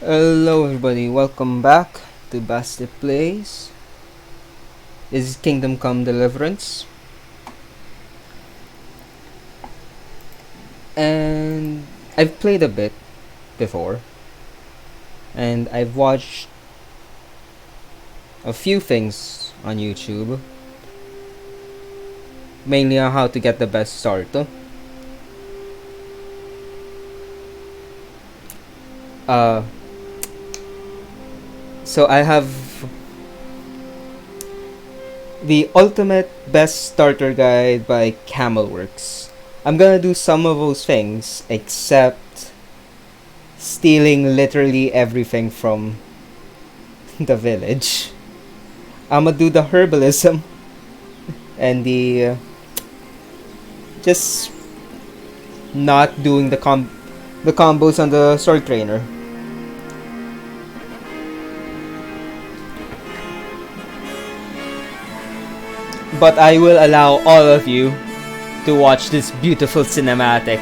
Hello everybody, welcome back to Basti Plays. This is Kingdom Come Deliverance. And I've played a bit before. And I've watched a few things on YouTube. Mainly on how to get the best start. Uh, so I have the ultimate best starter guide by Camelworks. I'm gonna do some of those things, except stealing literally everything from the village. I'ma do the herbalism and the just not doing the combos on the sword trainer. But I will allow all of you to watch this beautiful cinematic.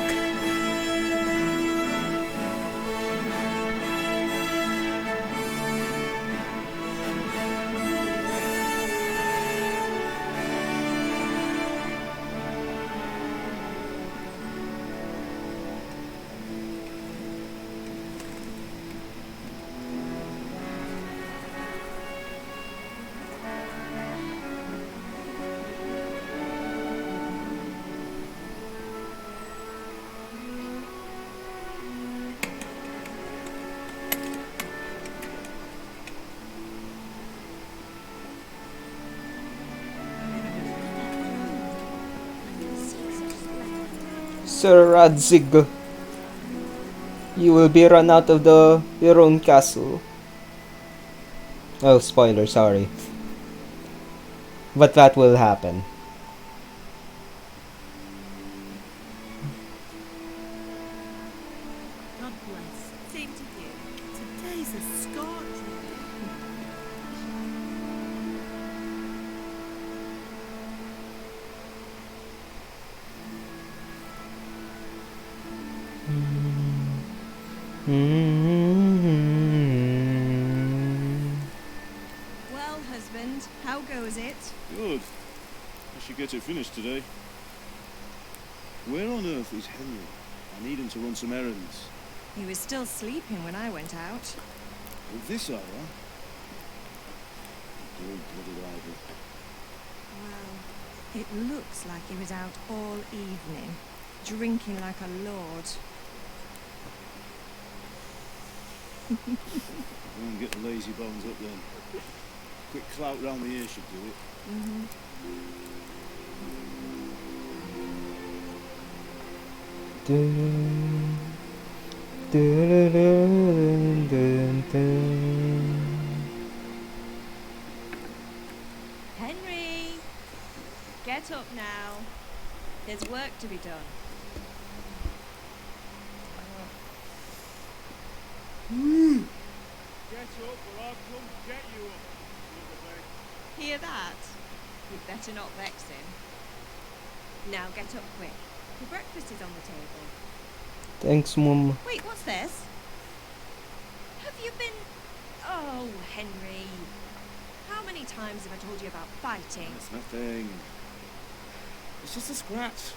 Sir Radzig, you will be run out of your own castle. Oh, spoiler, sorry. But that will happen. God bless. Same to you. Today's a scorch. Well, husband, how goes it? Good. I should get it finished today. Where on earth is Henry? I need him to run some errands. He was still sleeping when I went out. At this hour? Good bloody rival. Well, it looks like he was out all evening, drinking like a lord. Go and get the lazy bones up then. Quick clout round the ear should do it. Dun, dun, dun, dun, dun. Henry! Get up now. There's work to be done. Get up or I'll come get you up. Hear that? You'd better not vex him. Now get up quick. The breakfast is on the table. Thanks, Mum. Wait, what's this? Have you been... Oh, Henry. How many times have I told you about fighting? It's nothing. It's just a scratch.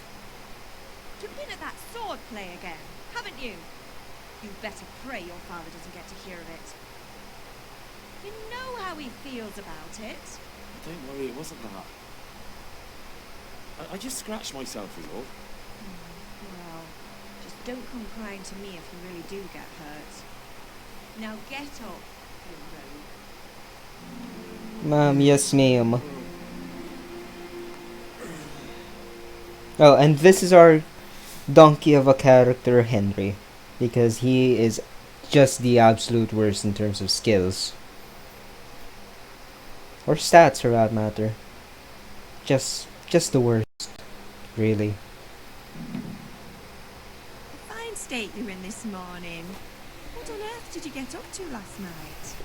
You've been at that sword play again, haven't you? You'd better pray your father doesn't get to hear of it. You know how he feels about it. Don't worry, it wasn't that. I just scratched myself is all. Well, just don't come crying to me if you really do get hurt. Now get up, you rogue. Ma'am, yes, ma'am. Oh, and this is our donkey of a character, Henry. Because he is just the absolute worst in terms of skills. Or stats, for that matter. Just the worst, really. A fine state you're in this morning. What on earth did you get up to last night?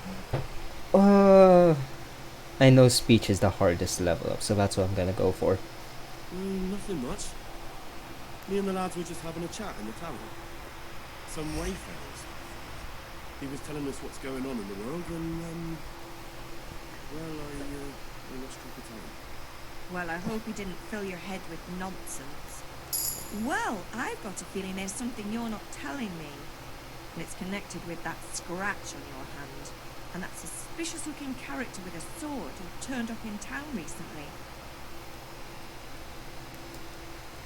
I know speech is the hardest level up, so that's what I'm gonna go for. Nothing much. Me and the lads were just having a chat in the town. Some wayfarers. He was telling us what's going on in the world when, well, I lost track of time. Well, I hope he didn't fill your head with nonsense. Well, I've got a feeling there's something you're not telling me. And it's connected with that scratch on your hand. And that suspicious-looking character with a sword who turned up in town recently.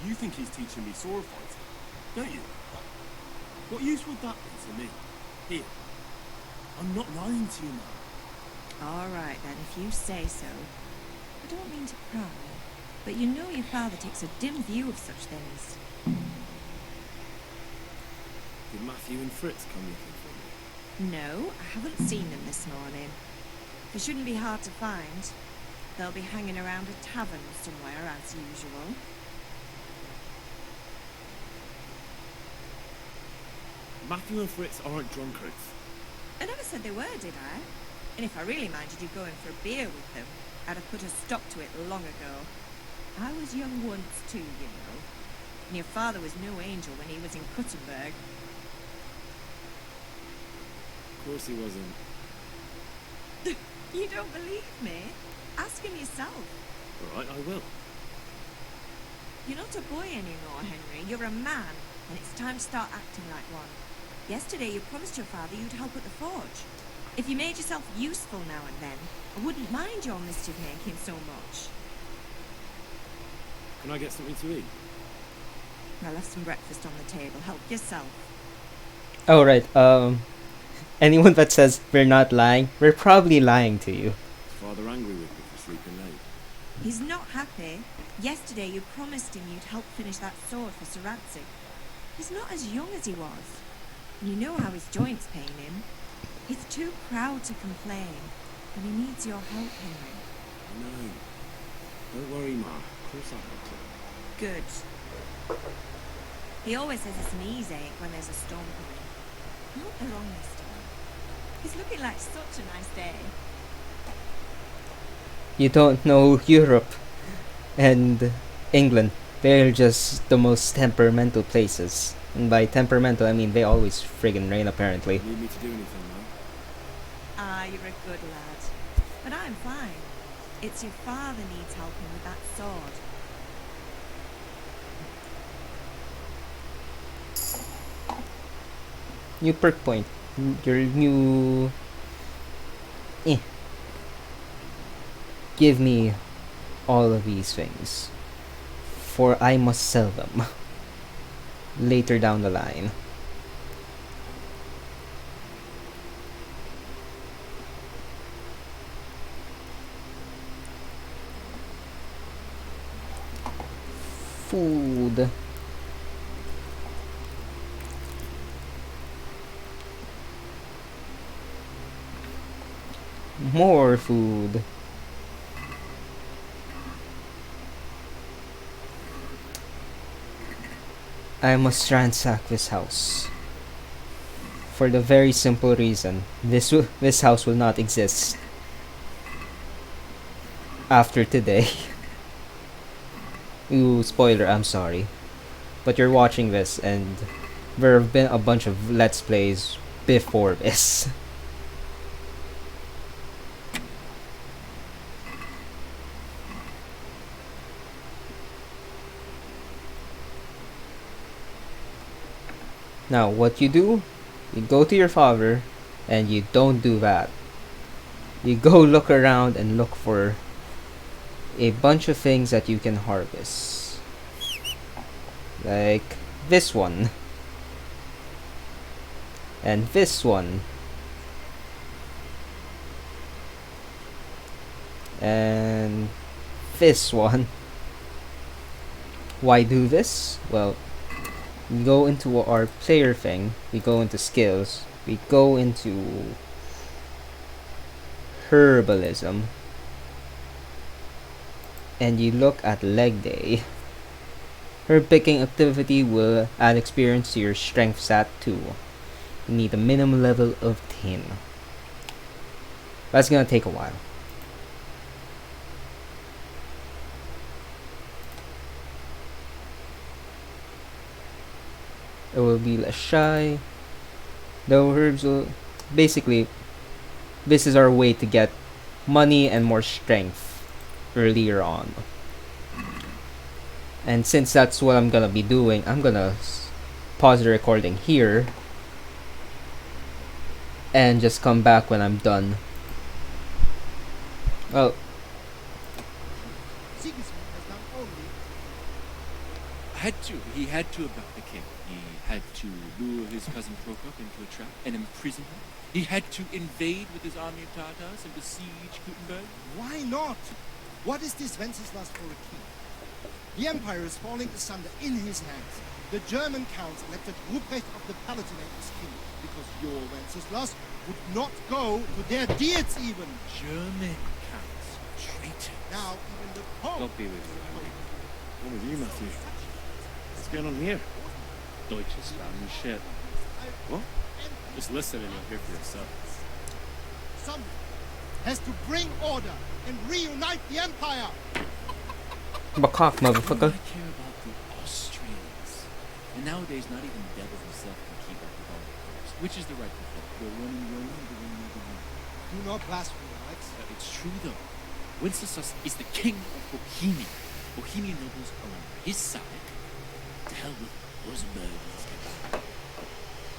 You think he's teaching me sword fighting, don't you? What use would that be to me? Here. I'm not lying to you, man. All right, then, if you say so. I don't mean to pry, but you know your father takes a dim view of such things. Did Matthew and Fritz come looking for me? No, I haven't seen them this morning. They shouldn't be hard to find. They'll be hanging around a tavern somewhere, as usual. Matthew and Fritz aren't drunkards. I never said they were, did I? And if I really minded you going for a beer with them, I'd have put a stop to it long ago. I was young once too, you know. And your father was no angel when he was in Cuttenberg. Of course he wasn't. You don't believe me? Ask him yourself. All right, I will. You're not a boy anymore, Henry. You're a man, and it's time to start acting like one. Yesterday you promised your father you'd help at the forge. If you made yourself useful now and then, I wouldn't mind your mischief-making so much. Can I get something to eat? I left some breakfast on the table. Help yourself. Oh, right. Anyone that says we're not lying, we're probably lying to you. Is Father angry with me for sleeping late? He's not happy. Yesterday you promised him you'd help finish that sword for Sir Radzig. He's not as young as he was. And you know how his joints pain him. He's too proud to complain. And he needs your help, Henry. No. Don't worry, Ma. Of course I'll help him. Good. He always says it's an ease ache when there's a storm coming. I hope they're wrong this time. He's looking like such a nice day. You don't know Europe and England. They're just the most temperamental places. And by temperamental, I mean they always friggin' rain, apparently. Need me to do anything, Ma? Ah, you're a good lad. But I'm fine. It's your father needs helping with that sword. New perk point. Your new... Give me all of these things. For I must sell them. Later down the line. Food. More food. I must ransack this house. For the very simple reason, this house will not exist after today. Ooh, spoiler, I'm sorry. But you're watching this and there have been a bunch of Let's Plays before this. Now, what you do, you go to your father, and you don't do that. You go look around and look for a bunch of things that you can harvest. Like this one. And this one. And this one. Why do this? Well, we go into our player thing, we go into skills, we go into herbalism, and you look at leg day. Herb picking activity will add experience to your strength stat 2. You need a minimum level of 10. That's gonna take a while. It will be less shy. Though herbs will basically, this is our way to get money and more strength earlier on. And since that's what I'm gonna be doing, I'm gonna pause the recording here and just come back when I'm done. Well, Sigismund has done only. He had to abduct the king. He had to lure his cousin Prokop into a trap and imprison him. He had to invade with his army of Tartars and besiege Gutenberg. Why not? What is this Wenceslas for a king? The empire is falling asunder in his hands. The German counts elected Ruprecht of the Palatinate as king because your Wenceslas would not go to their deeds even. German counts. Traitor. Now even the Pope... God be with you, Henry. What with you, Matthew? What's going on here? Deutsche spam shit. What? Just listen and you'll hear for yourself. Someone has to bring order and reunite the empire. bakak, motherfucker. I care about the Austrians. And nowadays, not even the devil himself can keep up with all the powers. Which is the right thing? We're running Rome, we're running the one. Do not blaspheme, Alex. It's true, though. Wenceslas is the king of Bohemia. Bohemian nobles are on his side. To hell with Rosenberg and his cabal.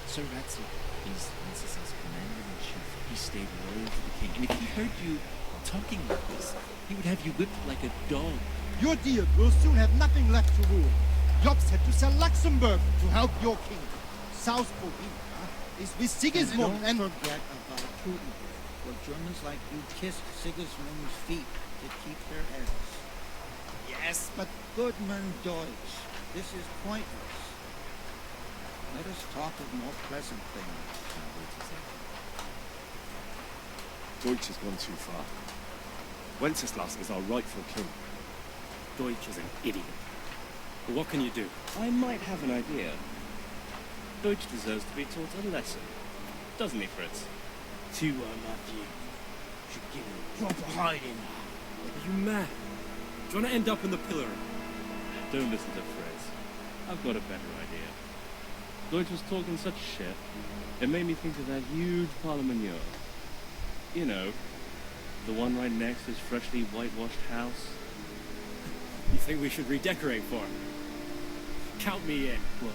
Sir Ratzel is Wenceslas' commander-in-chief. He stayed loyal to the king. And if he heard you talking like this, he would have you whipped like a dog. Your deal will soon have nothing left to rule. Jobs had to sell Luxembourg to help your king. South Bohemia is with Sigismund and... Don't forget about Putin. Well, Germans like you kissed Sigismund's feet to keep their heads. Yes, but Goodman Deutsch, this is pointless. Let us talk of more pleasant things. Deutsch has gone too far. Wenceslas is our rightful king. Deutsch is an idiot. But what can you do? I might have an idea. Deutsch deserves to be taught a lesson. Doesn't he, Fritz? To Matthew. Should give him a proper hiding. Are you mad? Do you want to end up in the pillory? Don't listen to Fritz. I've got a better idea. Deutsch was talking such shit, it made me think of that huge parliament yard. You know, the one right next to his freshly whitewashed house. You think we should redecorate for him? Count me in. Well,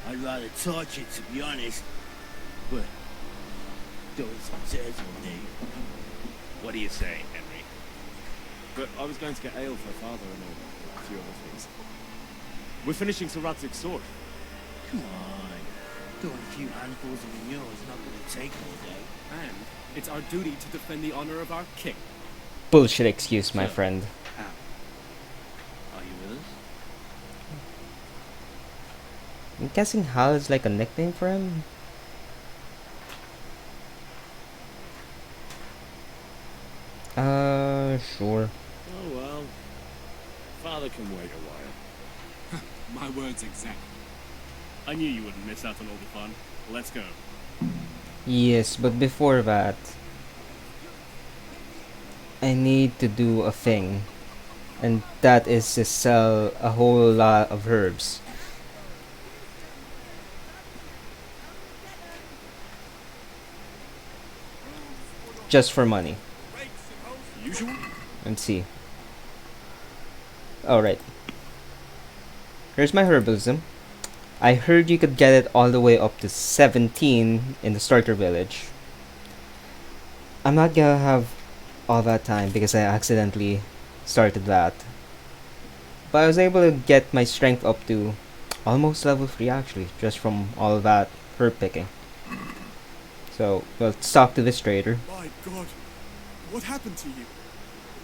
I'd rather torch it, to be honest. But, doing some chairs all day. What do you say, Henry? But I was going to get ale for father and a few other things. We're finishing Sir Radzig's sword. Come on. Doing a few handfuls of manure is not going to take all day. And it's our duty to defend the honor of our king. Bullshit excuse, my friend. How? Are you with us? I'm guessing Hal is like a nickname for him. Sure. Oh well. Father can wait a while. My words exactly. I knew you wouldn't miss out on all the fun. Let's go. Yes, but before that, I need to do a thing. And that is to sell a whole lot of herbs. Just for money. Usual? Let's see. Alright. Here's my herbalism. I heard you could get it all the way up to 17 in the starter village. I'm not gonna have all that time because I accidentally started that. But I was able to get my strength up to almost level 3 actually, just from all that herb picking. So, let's talk to this trader. My God. What happened to you?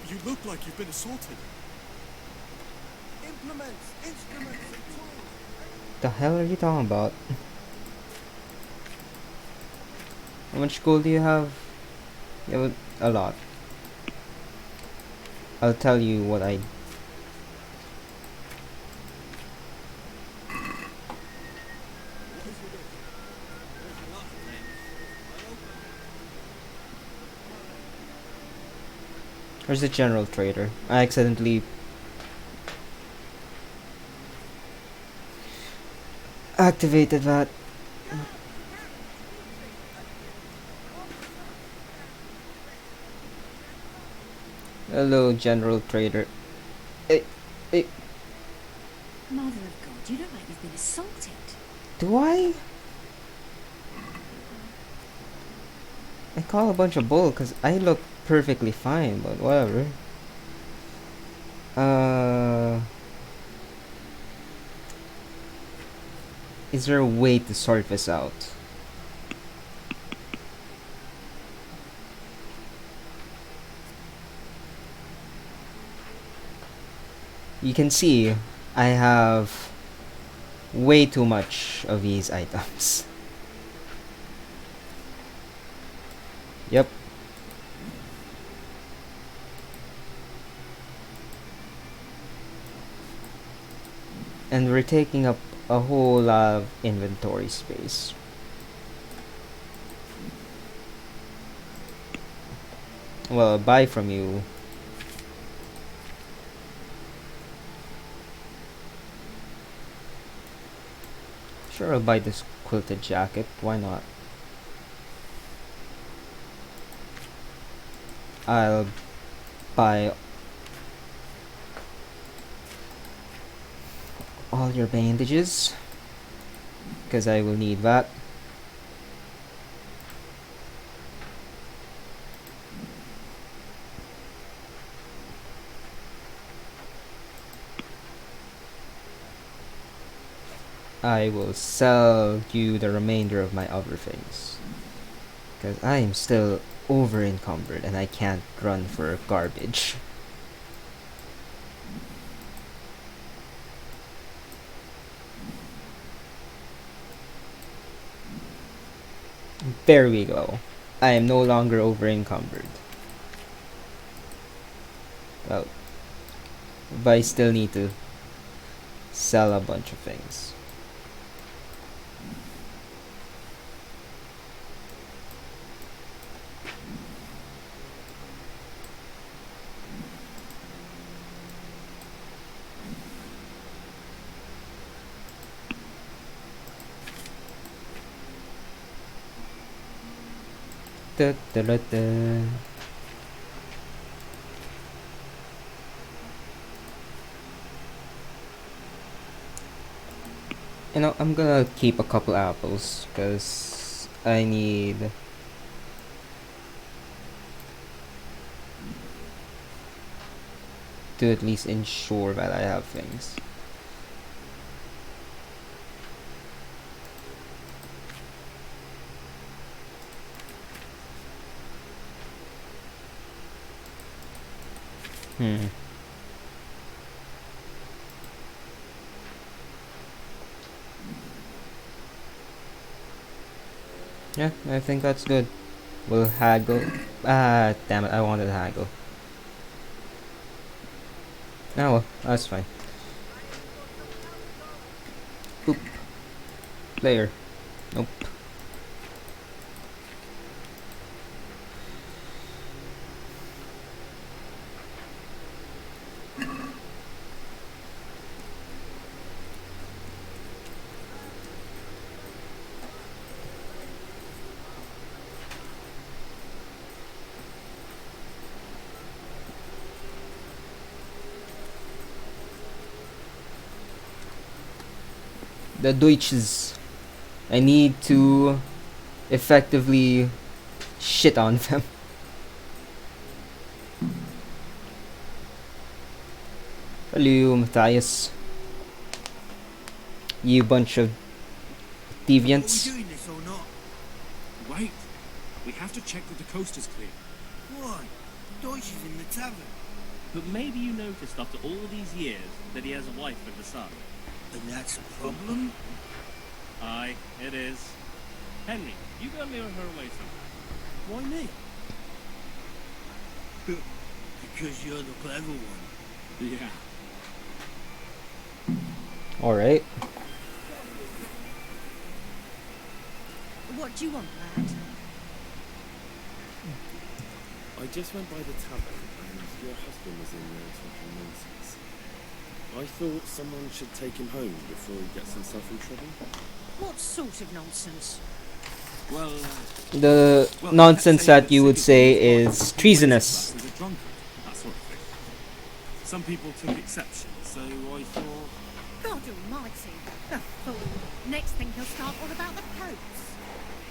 You look like you've been assaulted. Implements, instruments, and tools. The hell are you talking about? How much gold do you have? You have a lot. I'll tell you what I... Where's the general trader? I accidentally activated that. Hello, General Trader. Hey, hey, Mother of God, you look like you've been assaulted. do I? I call a bunch of bull because I look perfectly fine, but whatever. Is there a way to sort this out? You can see I have way too much of these items. Yep. And we're taking up a whole lot of inventory space. Well, I'll buy from you. Sure, I'll buy this quilted jacket. Why not? I'll buy all your bandages because I will need that. I will sell you the remainder of my other things because I am still over encumbered and I can't run for garbage. There we go. I am no longer over encumbered. Well, but I still need to sell a bunch of things. Da, da, da, da. You know, I'm gonna keep a couple apples because I need to at least ensure that I have things. Yeah, I think that's good. We'll haggle. Ah, damn it, I wanted to haggle. Ah, well, that's fine. Oop. Player. Nope. The Deutsches. I need to effectively shit on them. Hello, Matthias. You bunch of Are we deviants. doing this or not? Wait. We have to check that the coast is clear. Why? Deutsch is in the tavern. But maybe you noticed after all these years that he has a wife and a son. And that's a problem? Aye, it is. Henry, you go lure her away sometime. Why me? Because you're the clever one. Yeah. Alright. What do you want, lad? I just went by the tavern and your husband was in there talking nonsense. I thought someone should take him home before he gets himself in trouble. What sort of nonsense? Well, The nonsense that you would say is treasonous. As a drunkard, that sort of Some people took exception, so I thought... God almighty, the fool. Next thing he'll start on about the popes.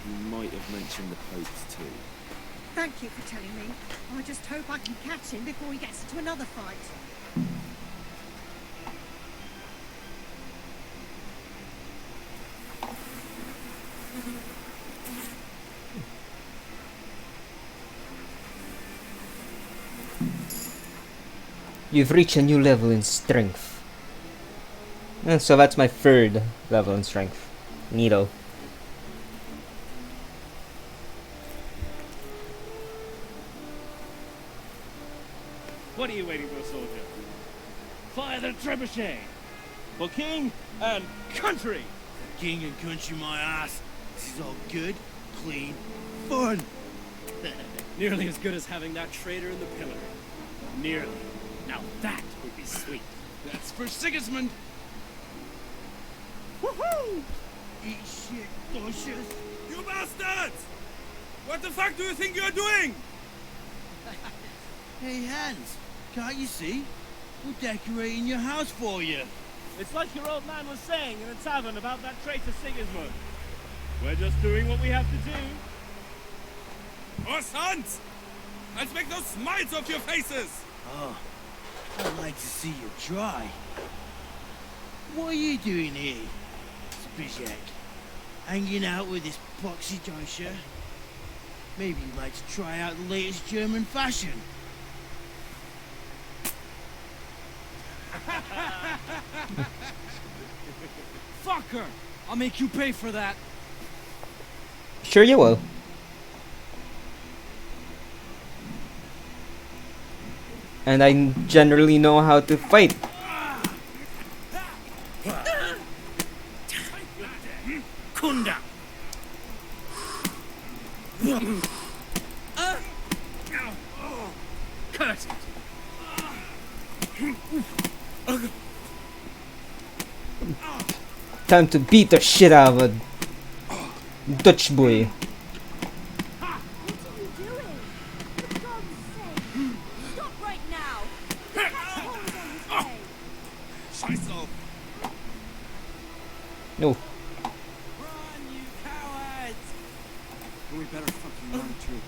You might have mentioned the popes too. Thank you for telling me. I just hope I can catch him before he gets into another fight. You've reached a new level in strength. And so that's my third level in strength. Neato. What are you waiting for, soldier? Fire the trebuchet! For king and country! King and country, my ass. This is all good, clean, fun. Nearly as good as having that traitor in the pillory. Nearly. Now that would be sweet. That's for Sigismund. Woohoo! Eat shit, bushes. You bastards! What the fuck do you think you're doing? Hey, Hans, can't you see? We're decorating your house for you. It's like your old man was saying in the tavern about that traitor Sigismund. We're just doing what we have to do. Oh, sons! Let's make those smiles off your faces! Oh, I'd like to see you try. What are you doing here, Zbyszek? Hanging out with this boxy Deutscher? Maybe you'd like to try out the latest German fashion. Fucker! I'll make you pay for that. Sure you will. And I generally know how to fight. Kunda! Cut it! Time to beat the shit out of a Dutch boy. What are you doing? For God's sake! Stop right now! The cat's holes on his head! Scheiß auf! No. Run, you cowards! We better fucking run too.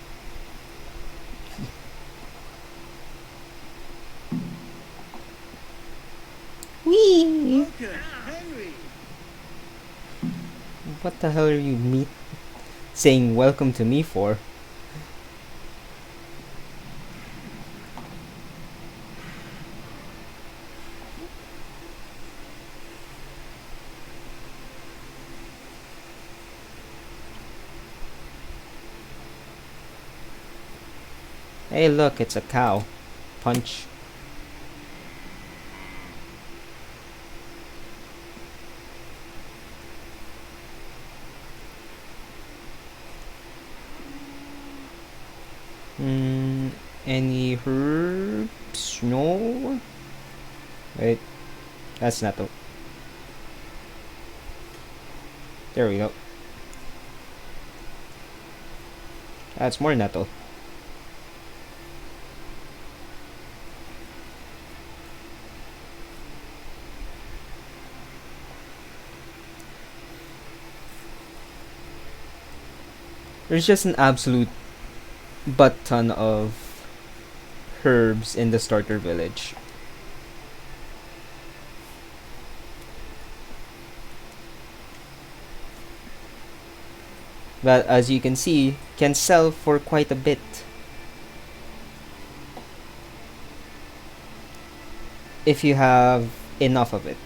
Whee! Okay, Henry! What the hell are you saying welcome to me for? Hey look, it's a cow. Punch. Any herbs? No? Wait. That's not the... There we go. That's more nettle. There's just an absolute butt ton of herbs in the starter village. But as you can see, can sell for quite a bit. If you have enough of it.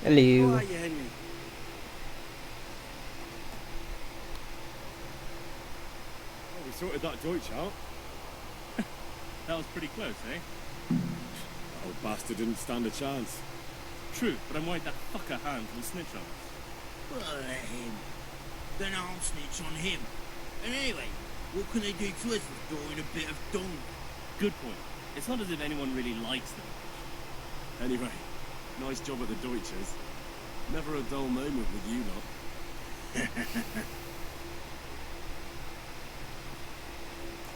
Hello. How are you, Henry? Oh, we sorted that Deutsch out. That was pretty close, eh? The old bastard didn't stand a chance. True, but I'm worried that fucker Hans will snitch on us. Well, let him. Then I'll snitch on him. And anyway, what can they do to us for throwing a bit of dung? Good point. It's not as if anyone really likes them. Anyway, nice job at the Deutsches. Never a dull moment with you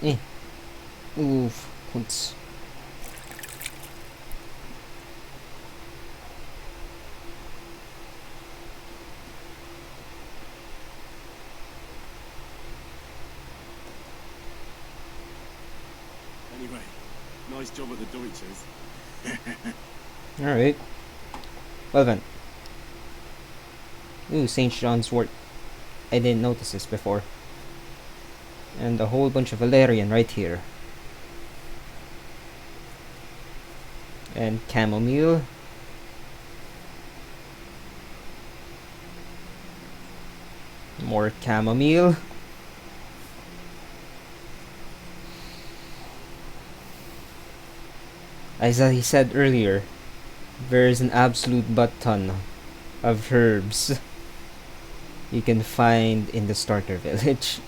lot. Oof, Kunz. Anyway, nice job at the Deutsches. Alright. Well then. Ooh, St. John's wort. I didn't notice this before. And a whole bunch of valerian right here. And chamomile. More chamomile. As I said earlier, there is an absolute butt ton of herbs you can find in the starter village.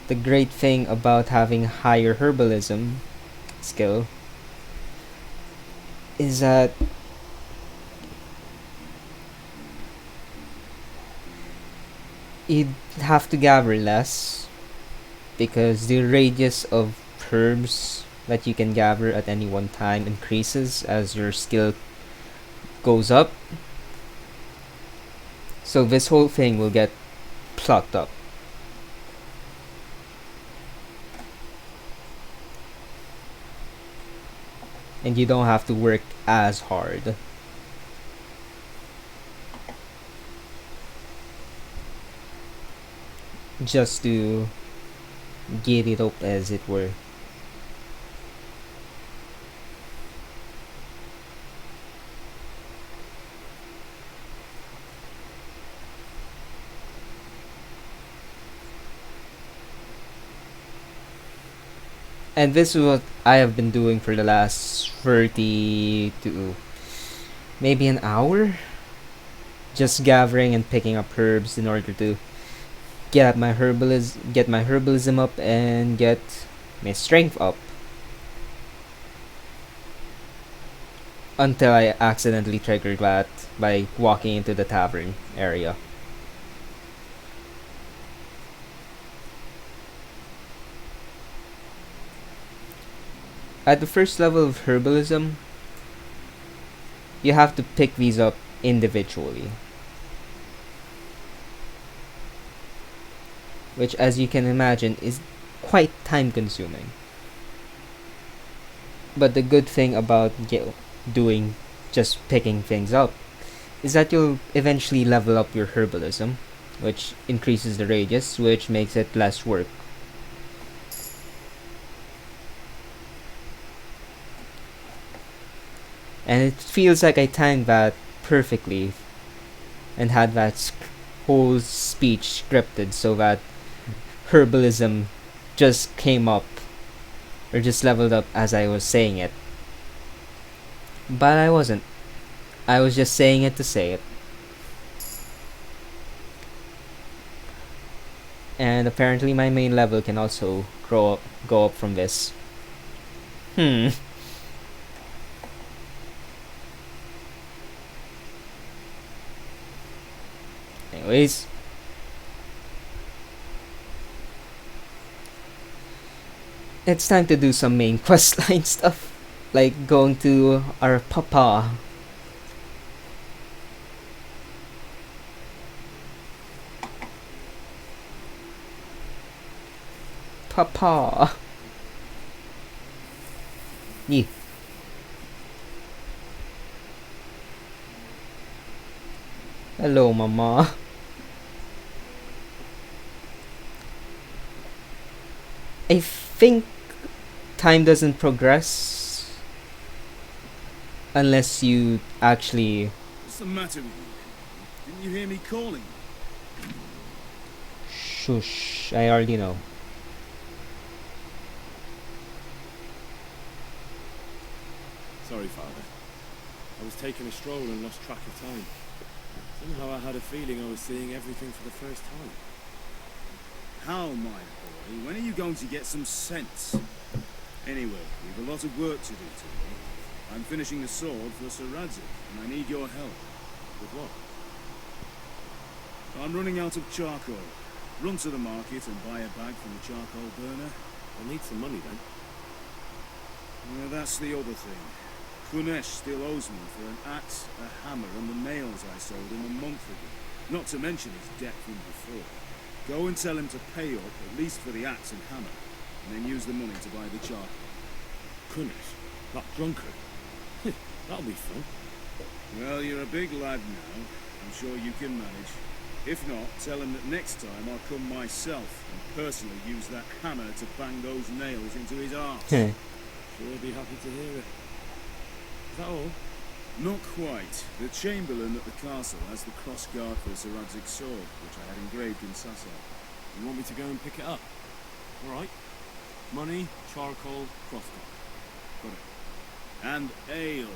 The great thing about having higher herbalism skill is that you'd have to gather less because the radius of herbs that you can gather at any one time increases as your skill goes up. So this whole thing will get plucked up. And you don't have to work as hard. Just to get it up, as it were. And this is what I have been doing for the last 30 to maybe an hour. Just gathering and picking up herbs in order to get my herbalism up and get my strength up. Until I accidentally triggered that by walking into the tavern area. At the first level of herbalism, you have to pick these up individually. Which, as you can imagine, is quite time consuming. But the good thing about doing just picking things up is that you'll eventually level up your herbalism, which increases the radius, which makes it less work. And it feels like I timed that perfectly and had that whole speech scripted so that herbalism just came up or just leveled up as I was saying it. But I wasn't. I was just saying it to say it. And apparently my main level can also go up from this. Anyways. It's time to do some main questline stuff. Like going to our papa. Papa. Yeah. Hello, mama. I think time doesn't progress unless you actually... What's the matter with you? Didn't you hear me calling? Shush, I already know. Sorry, Father. I was taking a stroll and lost track of time. Somehow I had a feeling I was seeing everything for the first time. How, my boy? When are you going to get some sense? Anyway, we've a lot of work to do today. I'm finishing the sword for Sir Radzig, and I need your help. With what? I'm running out of charcoal. Run to the market and buy a bag from the charcoal burner. I'll need some money then. Well, that's the other thing. Kunesh still owes me for an axe, a hammer, and the nails I sold him a month ago. Not to mention his debt from before. Go and tell him to pay up, at least for the axe and hammer, and then use the money to buy the charcoal. Kunesh? That drunkard? That'll be fun. Well, you're a big lad now. I'm sure you can manage. If not, tell him that next time I'll come myself and personally use that hammer to bang those nails into his arse. Sure, be happy to hear it. Is that all? Not quite. The Chamberlain at the castle has the crossguard for Sir Radzig's sword, which I had engraved in Sasau. You want me to go and pick it up? All right. Money, charcoal, crossguard. Got it. And ale.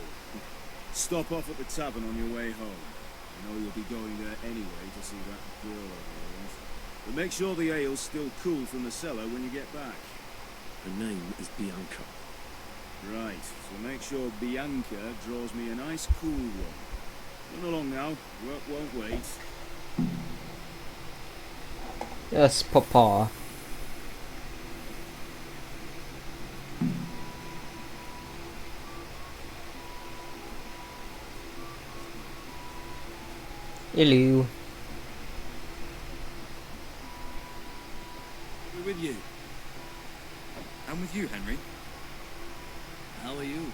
Stop off at the tavern on your way home. I know you'll be going there anyway to see that girl over there. But make sure the ale's still cool from the cellar when you get back. Her name is Bianca. Right, so make sure Bianca draws me a nice cool one. Run along now, work won't wait. Yes, Papa. Hello. We're with you. I'm with you, Henry. How are you?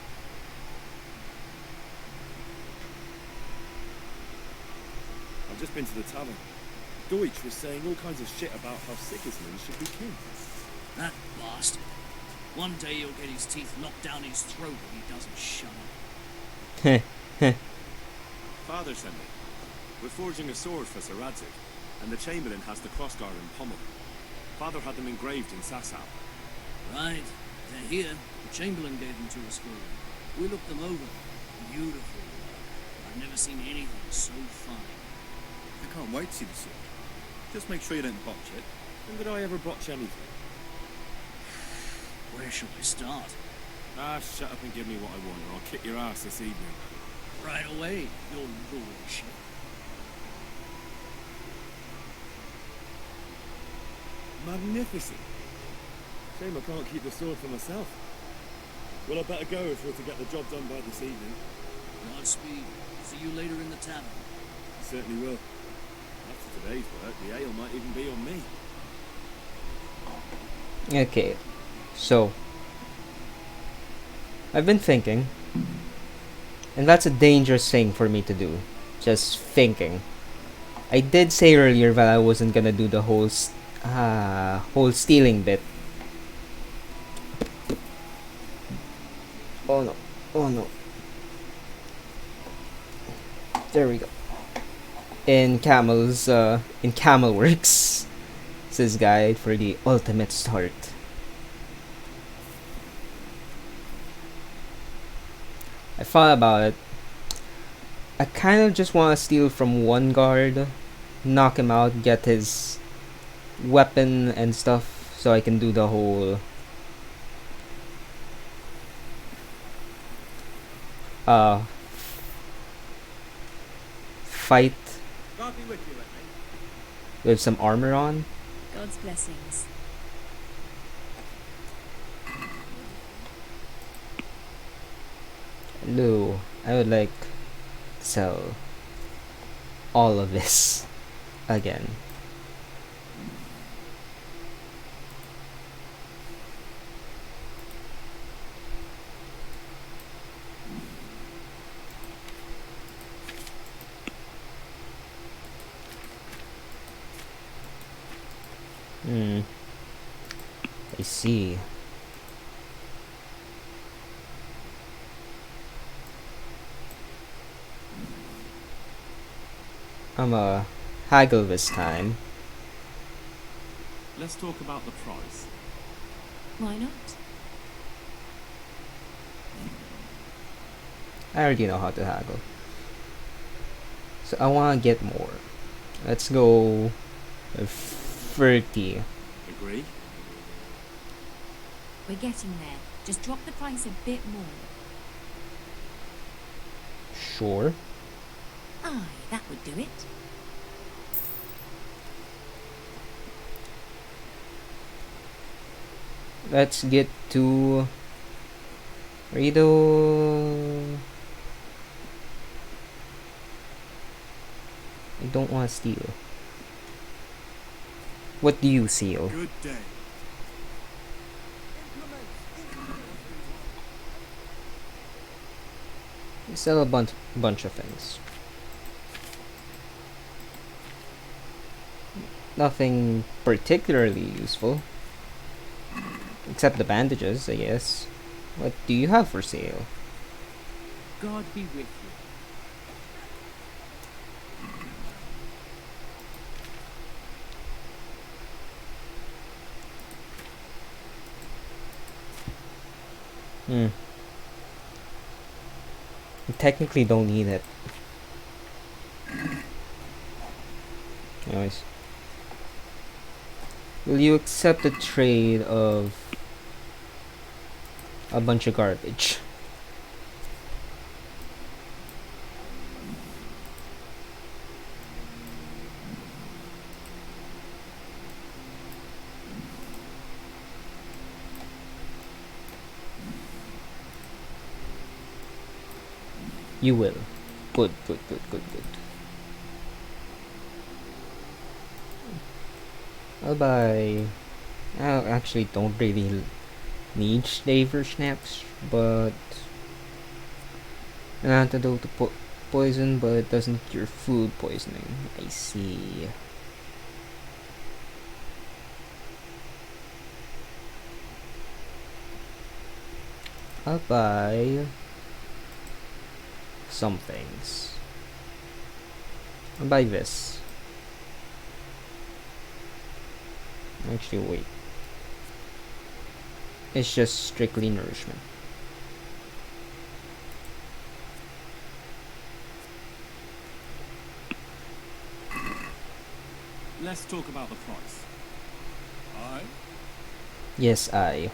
I've just been to the tavern. Deutsch was saying all kinds of shit about how Sigismund should be king. That bastard. One day he'll get his teeth knocked down his throat if he doesn't shut up. Father sent me. We're forging a sword for Sir Radzig, and the Chamberlain has the crossguard and pommel. Father had them engraved in Sasau. Right. They're here. The Chamberlain gave them to us for you. We looked them over. Beautiful. I've never seen anything so fine. I can't wait to see the sword. Just make sure you don't botch it. When did I ever botch anything? Where shall I start? Ah, shut up and give me what I want, or I'll kick your ass this evening. Right away, your lordship. Magnificent. Shame I can't keep the sword for myself. Well, I better go if we're to get the job done by this evening. Godspeed. See you later in the tavern. I certainly will. After today's work, the ale might even be on me. Okay, so I've been thinking, and that's a dangerous thing for me to do. Just thinking. I did say earlier that I wasn't gonna do the whole stealing bit. Oh no! Oh no! There we go. In Camelworks, it's his guide for the ultimate start. I thought about it. I kind of just want to steal from one guard, knock him out, get his weapon and stuff, so I can do the whole fight God be with you, with some armor on. God's blessings. Hello, I would like to sell all of this again. I see. I'm a haggle this time. Let's talk about the price. Why not? I already know how to haggle. So I want to get more. Let's go 30. Agree? We're getting there. Just drop the price a bit more. Sure. Aye, that would do it. Let's get to Rito. I don't want to steal. What do you steal? Good day. You sell a bunch of things. Nothing particularly useful. Except the bandages, I guess. What do you have for sale? God be with you. You technically don't need it. Anyways. Will you accept the trade of a bunch of garbage? You will. Good. I'll buy. I actually don't really need flavor snaps, but an antidote to poison, but it doesn't cure food poisoning. I see. I'll buy some things. I'll buy this. Actually, wait. It's just strictly nourishment. Let's talk about the price. Aye? Yes, I.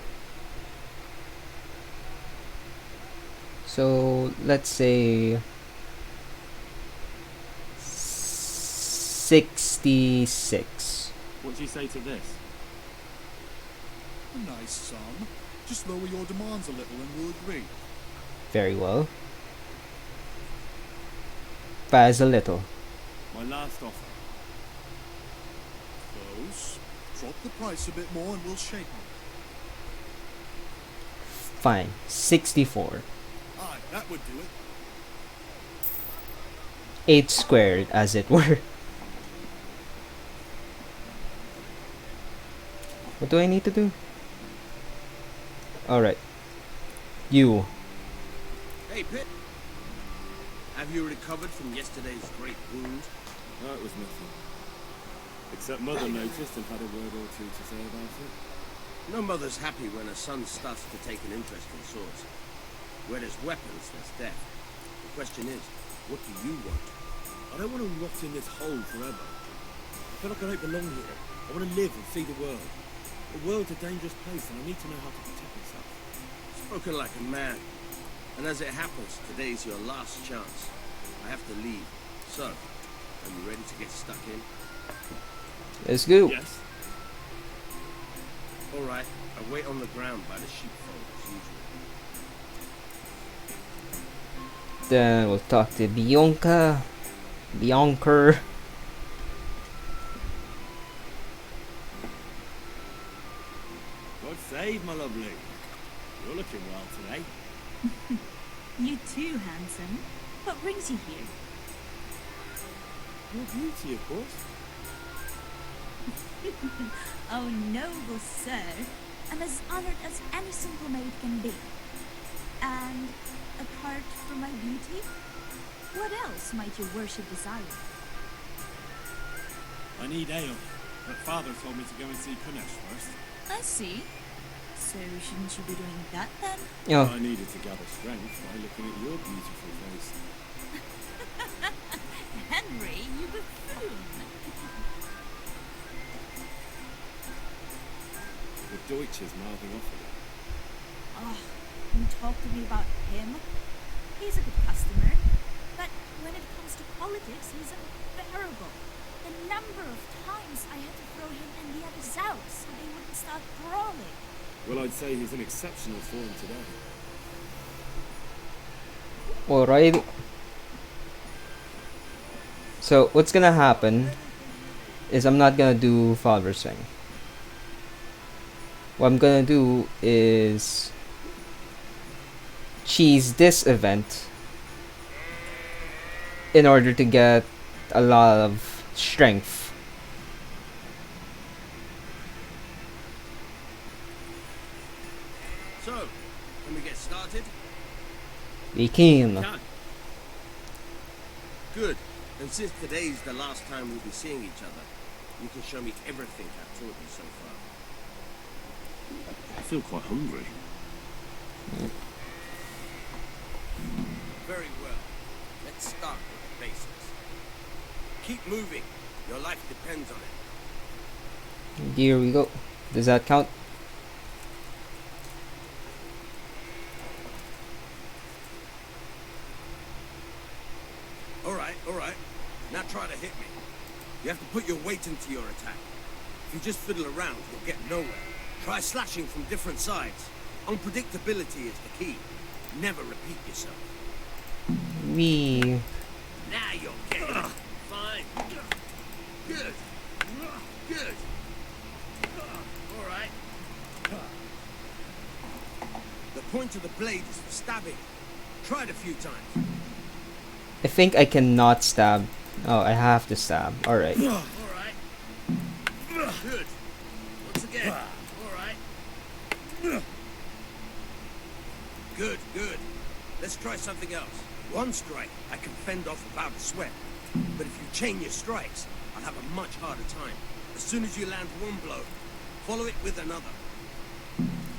So, let's say 66. What do you say to this? A nice sum. Just lower your demands a little and we'll agree. Very well. As a little. My last offer. Close. Drop the price a bit more and we'll shake on Fine. 64. it. Aye, that would do it. 8 squared, as it were. What do I need to do? Alright. You. Hey, Pit. Have you recovered from yesterday's great wound? No, it was nothing. Except Mother noticed and had a word or two to say about it. No mother's happy when her son starts to take an interest in swords. Where there's weapons, there's death. The question is, what do you want? I don't want to rot in this hole forever. I feel like I don't belong here. I want to live and see the world. The world's a dangerous place and I need to know how to protect myself. Spoken like a man. And as it happens, today's your last chance. I have to leave. So, are you ready to get stuck in? Let's go. Yes. Alright, I wait on the ground by the sheepfold as usual. Then we'll talk to Bianca. Bianca. God save, my lovely. You're looking well today. You too, handsome. What brings you here? Your beauty, of course. Oh, noble sir. I'm as honored as any simple maid can be. And apart from my beauty, what else might your worship desire? I need ale, but Father told me to go and see Kunesh first. I see. So shouldn't you be doing that then? Oh, I needed to gather strength by looking at your beautiful face. Henry, you buffoon! The Deutsch is mouthing off again. Oh, don't talk to me about him. He's a good customer, but when it comes to politics, he's unbearable. The number of times I had to throw him and the others out so they wouldn't start brawling. Well, I'd say he's in exceptional form today. alright. So what's gonna happen is I'm not gonna do follower swing. What I'm gonna do is cheese this event in order to get a lot of strength. So, can we get started? We can. Good. And since today's the last time we'll be seeing each other, you can show me everything I've taught you so far. I feel quite hungry. Very well. Let's start with the basics. Keep moving. Your life depends on it. Here we go. Does that count? Alright. Now try to hit me. You have to put your weight into your attack. If you just fiddle around, you'll get nowhere. Try slashing from different sides. Unpredictability is the key. Never repeat yourself. We. Now you're getting it. Fine. Good. Alright. The point of the blade is for stabbing. Try it a few times. I think I cannot stab. Oh, I have to stab. Alright. Alright. Good. Once again. Alright. Good. Let's try something else. One strike, I can fend off without a sweat. But if you chain your strikes, I'll have a much harder time. As soon as you land one blow, follow it with another.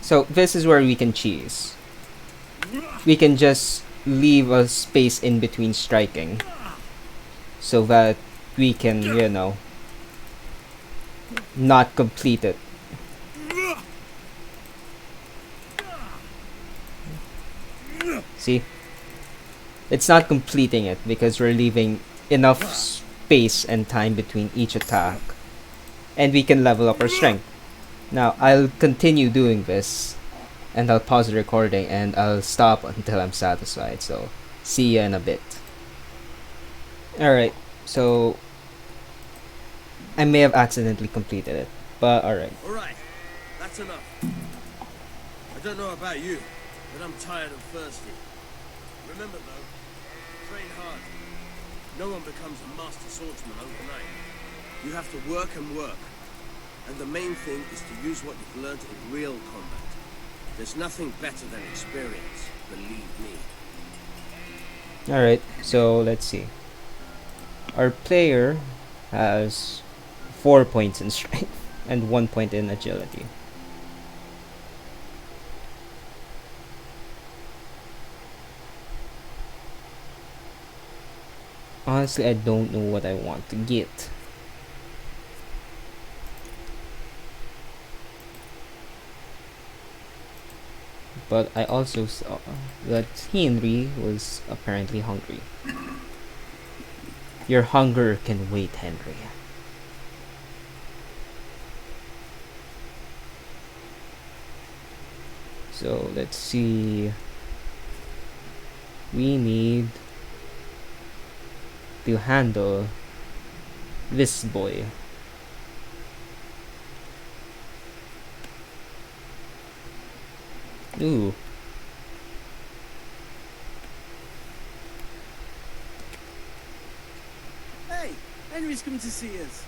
So this is where we can cheese. We can just leave a space in between striking so that we can, not complete it. See? It's not completing it because we're leaving enough space and time between each attack. And we can level up our strength. Now, I'll continue doing this. And I'll pause the recording and I'll stop until I'm satisfied. So, see ya in a bit. Alright, so I may have accidentally completed it, but alright. Alright, that's enough. I don't know about you, but I'm tired and thirsty. Remember though, train hard. No one becomes a master swordsman overnight. You have to work and work. And the main thing is to use what you've learned in real combat. There's nothing better than experience, believe me. Alright, so let's see. Our player has 4 points in strength and 1 point in agility. Honestly, I don't know what I want to get. But I also saw that Henry was apparently hungry. Your hunger can wait, Henry. So let's see. We need to handle this boy. Ooh. Hey, Henry's coming to see us.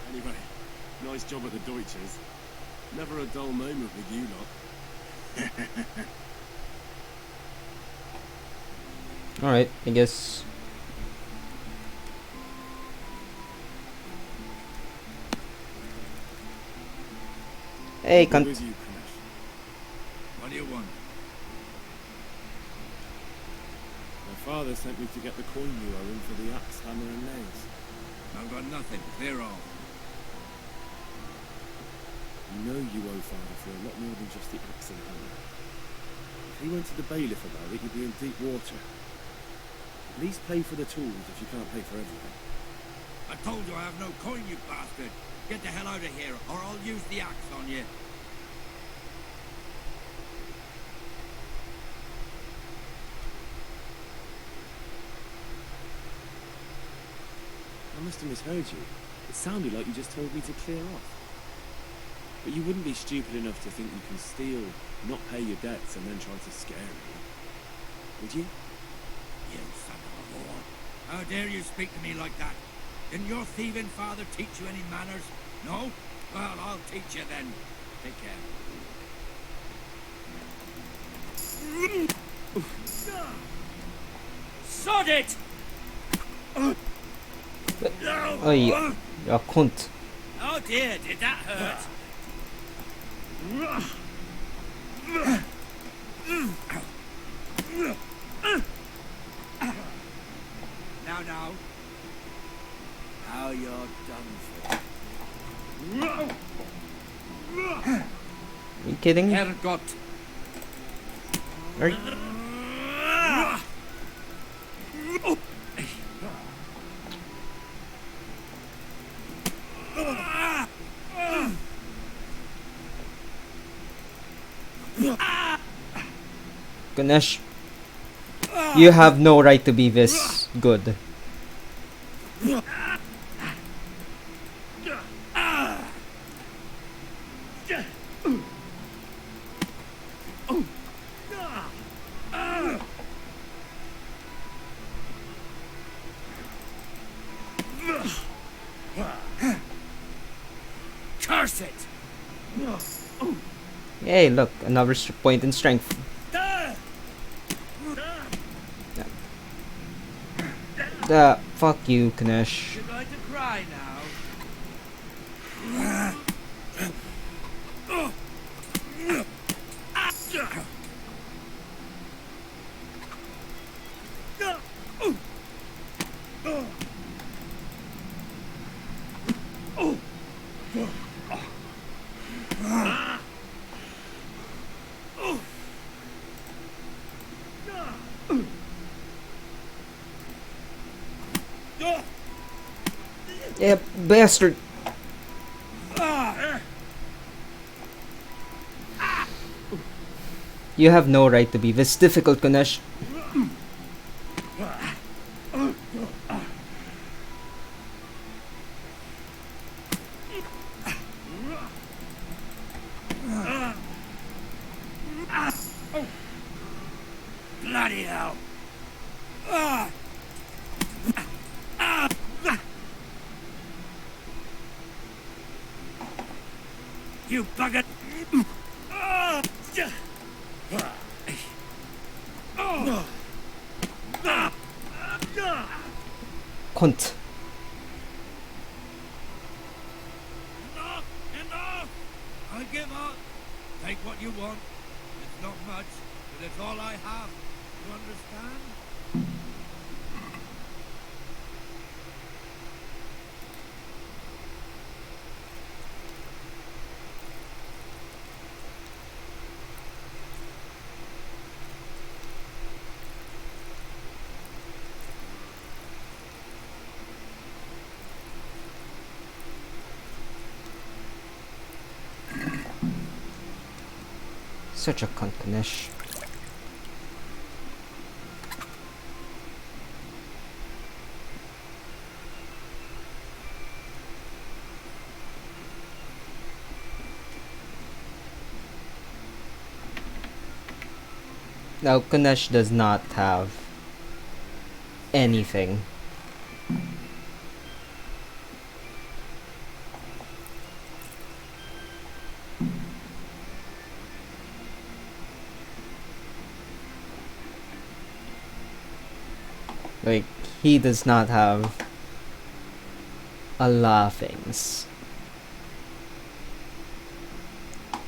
Anyway, nice job at the Deutsches. Never a dull moment with you lot. Alright, I guess Hey, I'll be cunt. with you, Kunesh. What do you want? My father sent me to get the coin you owe him for the axe, hammer, and nails. I've got nothing. Clear off. You know you owe father for a lot more than just the axe and hammer. If he went to the bailiff about it, you'd be in deep water. At least pay for the tools if you can't pay for everything. I told you I have no coin, you bastard. Get the hell out of here, or I'll use the axe on you. I must have misheard you. It sounded like you just told me to clear off. But you wouldn't be stupid enough to think you can steal, not pay your debts, and then try to scare me. Would you? You son of a whore. How dare you speak to me like that? Didn't your thieving father teach you any manners? No? Well, I'll teach you then. Take care. Sod it! Oh, you cunt. Oh dear, did that hurt? Now, now. Now you're done for. Are you kidding? Herrgott. Are you... Ganesh, you have no right to be this good. Curse it! Hey, look, another point in strength. Fuck you, Ganesh. You're going to cry now. Yeah, bastard. You have no right to be this difficult, Ganesh. Bloody hell! You bugger! Cunt. Enough! Enough! I give up. Take what you want. It's not much, but it's all I have. You understand? Such a cunt, Ganesh. Now, Ganesh does not have anything. Like, he does not have a lot of things.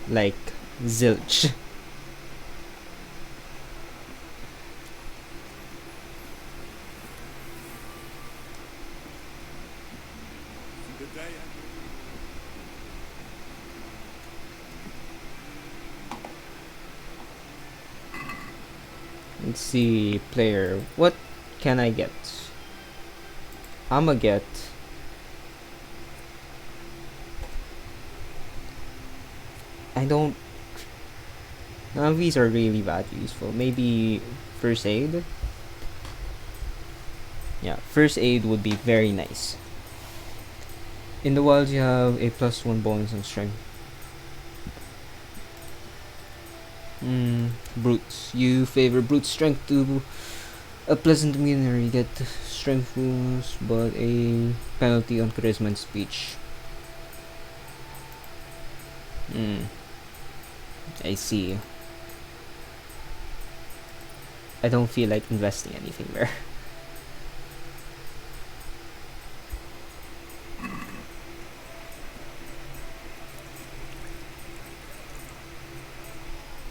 like zilch. Good day, Let's see, player. What can I get? I'ma get. I don't. None of these are really that useful. Maybe first aid? Yeah, first aid would be very nice. In the wild, you have a +1 bonus on strength. Brutes. You favor brute strength to a pleasant demeanor. You get strength bonus, but a penalty on charisma and speech. I see. I don't feel like investing anything there.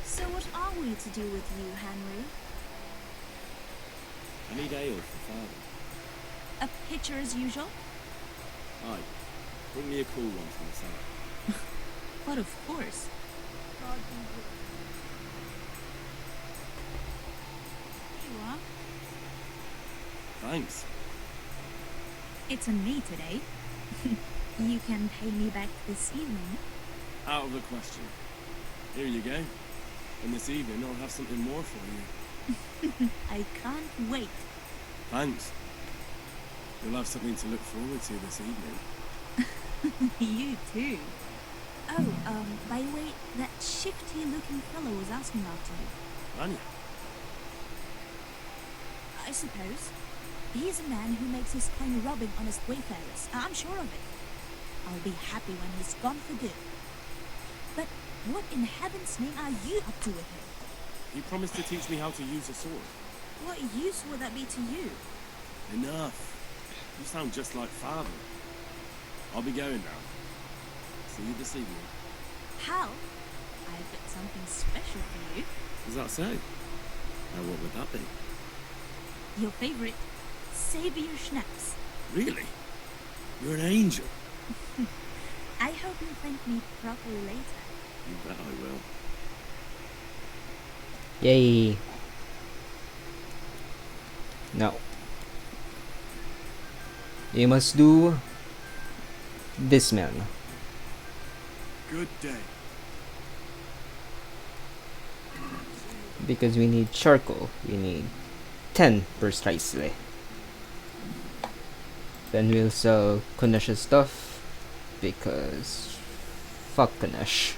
So what are we to do with you, Henry? I need ale for father. A pitcher as usual? Aye. Bring me a cool one from the cellar. But of course. Here you are. Thanks. It's on me today. You can pay me back this evening. Out of the question. Here you go. And this evening I'll have something more for you. I can't wait. Thanks. You'll have something to look forward to this evening. You too. Oh, by the way, that shifty-looking fellow was asking after you. Anya. I suppose. He's a man who makes his coin robbing honest wayfarers. I'm sure of it. I'll be happy when he's gone for good. But what in heaven's name are you up to with him? He promised to teach me how to use a sword. What use would that be to you? Enough. You sound just like father. I'll be going now. See you this evening. Hal, I've got something special for you. Does that so? Now what would that be? Your favorite, Savior Schnapps. Really? You're an angel. I hope you'll thank me properly later. You bet I will. Yay. No. You must do this, man. Good day. Because we need charcoal. We need 10 precisely. Then we'll sell Kunesh's stuff. Because fuck Kunesh.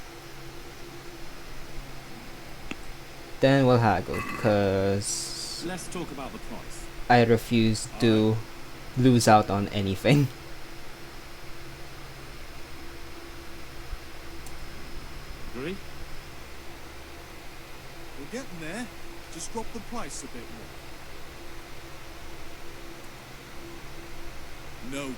Then we'll haggle. Because Let's talk about the price. I refuse to lose out on anything. Agree? We're getting there. Just drop the price a bit more. No deal.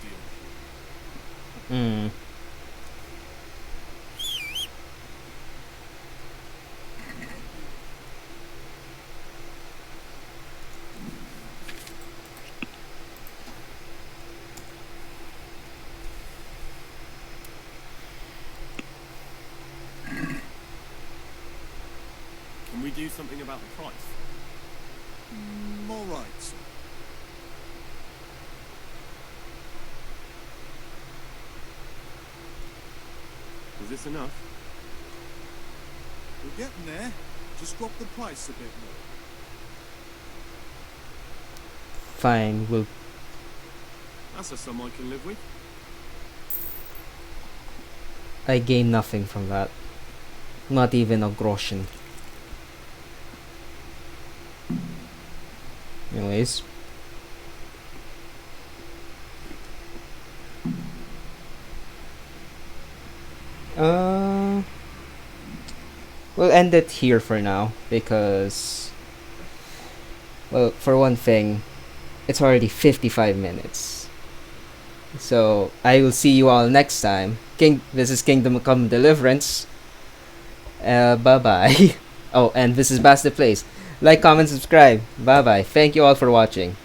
Can we do something about the price? All right, sir. Is this enough? We're getting there. Just drop the price a bit more. Fine, we'll. That's a sum I can live with. I gain nothing from that. Not even a groschen. Anyways. We'll end it here for now because, well, for one thing, it's already 55 minutes. So I will see you all next time. This is Kingdom Come Deliverance. Bye bye. Oh, and this is Basta Place. Like, comment, subscribe. Bye bye. Thank you all for watching.